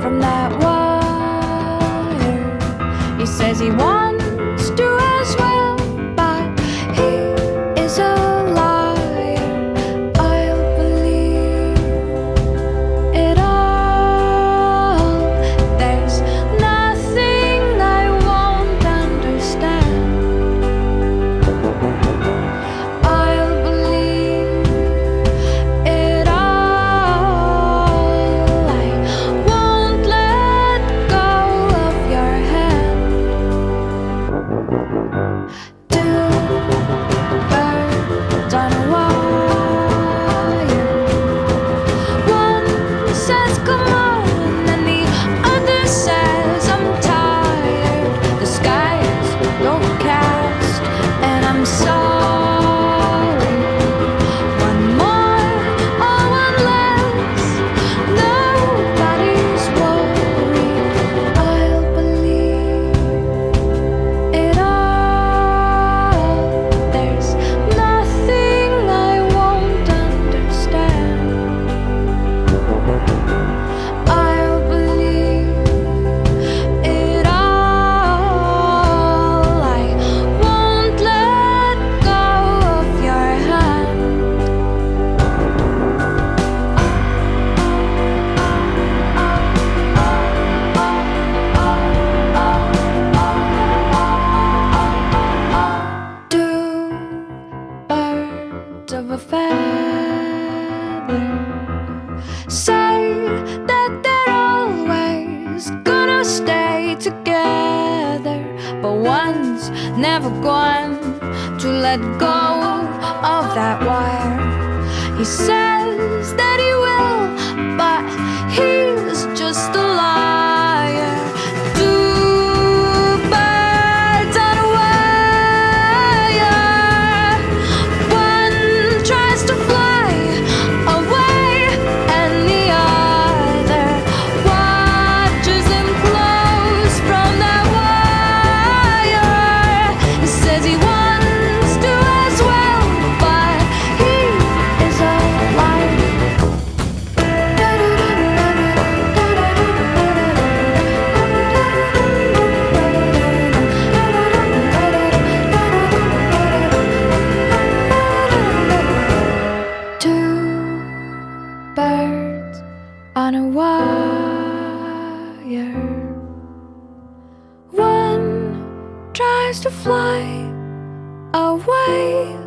from that wire. He says he wants to as well, but he is a liar. I'll believe it all. There's nothing I won't understand. I'll believe it all. I won't let go of your hand. Two birds on a wire. One says come on, and the other says I'm tired. The sky's overcast, and I'm sorry. One more or one less, nobody's worried. I'll believe it all. There's nothing I won't understand. I'll believe it all. I won't let go of your hand. Two birds of a feather say that they're always gonna stay together, but one's never going to let go of that wire. He says that he will, but he's just a liar. Two birds on a wire. One tries to fly away, and the other watches him close from that wire. He says he wants to as well, but he is a liar. Two birds on a wire. One tries to fly away,